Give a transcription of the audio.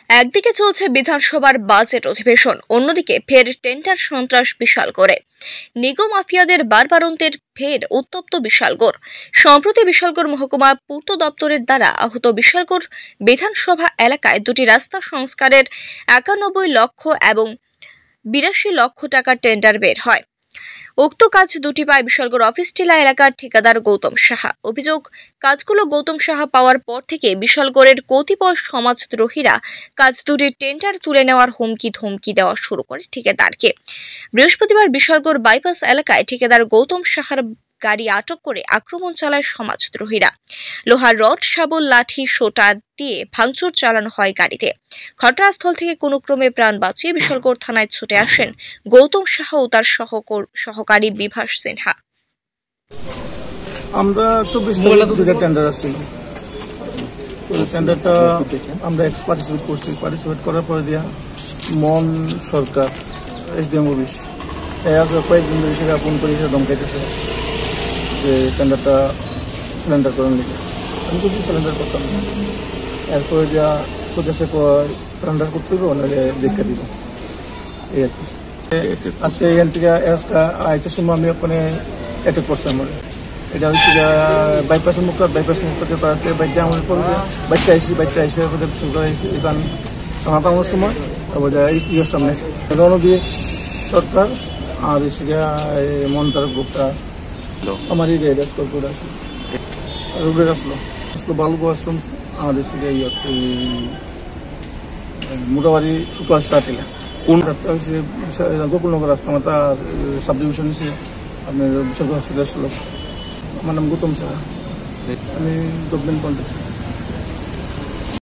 একদিকে চলছে বিধানসভার বাজেট অধিবেশন, অন্যদিকে ফের টেন্ডার সন্ত্রাস বিশালগড়ে। নিগম মাফিয়াদের বারবারন্তের ফের উত্তপ্ত বিশালগড়। সম্প্রতি বিশালগড় মহকুমা পূর্ত দপ্তরের দ্বারা আহত বিশালগড় বিধানসভা এলাকায় দুটি রাস্তা সংস্কারের 91 লক্ষ এবং 82 লক্ষ টাকার টেন্ডার বের হয়। উক্ত কাজ দুটি পায় বিশালগড় অফিস টিলা এলাকার ঠিকাদার গৌতম সাহা। অভিযোগ, কাজগুলো গৌতম সাহা পাওয়ার পর থেকে বিশালগড়ের কতিপয় সমাজদ্রোহীরা কাজ দুটির টেন্ডার তুলে নেওয়ার হুমকি ধমকি দেওয়া শুরু করে ঠিকাদারকে। বৃহস্পতিবার বিশালগড় বাইপাস এলাকায় ঠিকাদার গৌতম সাহার গাড়ি আটক করে আক্রমণ চালায় সমাজদ্রোহীরা। লোহার রড, শাবল, লাঠি, সোটা দিয়ে ভাঙচুর চালানো হয় গাড়িতে। ঘটনাস্থল থেকে কোনো ক্রমে প্রাণ বাঁচিয়ে বিশালগড় থানায় ছুটে আসেন গৌতম সাহা ও তার সহকারী বিভাস সিনহা। আমরা 24 তারিখ দুটো টেন্ডার আছে। টেন্ডারটা আমরা পার্টিসিপেট করার পরে দিয়া মন সরকার এসডিএম অফিস কয়েকদিন ধরে সেটা ফোন করে ধমকাইতেছে যে টেন্ডারটা সিলিন্ডার করার নিকে। আমি কিছু সিলিন্ডার করতাম না। এরপরে যা কোথাছে সিলিন্ডার করতে হবে ওনাকে দেখা দিব। এই আর কি। আজকে এখান থেকে আইতে সময় আমি ওখানে অ্যাটাক করছি। আমার এটা হচ্ছে বাইপাসের মুখ করতে পারতে বাচ্চা আমার পড়বে বাচ্চা আইসে শুরু হয়েছে এখান টানাটানোর সময় তারপর ইয়ের সামনে রণবীর সরকার আর এসে মন্তার গ্রুপটা আমার এই করে আসছে রোগের আসলো বালুগো আসলাম আর এসে মোটামুটি সুপার স্টার্টিলা কোন রাস্তা হচ্ছে গোকুলনগর রাস্তা আমার তার সাব ডিভিশন হচ্ছে আপনার বিশাল হসপিটাল আসলো। আমার নাম গৌতম সাহা, আমি গভর্নমেন্ট কন্ট্রাক্টর।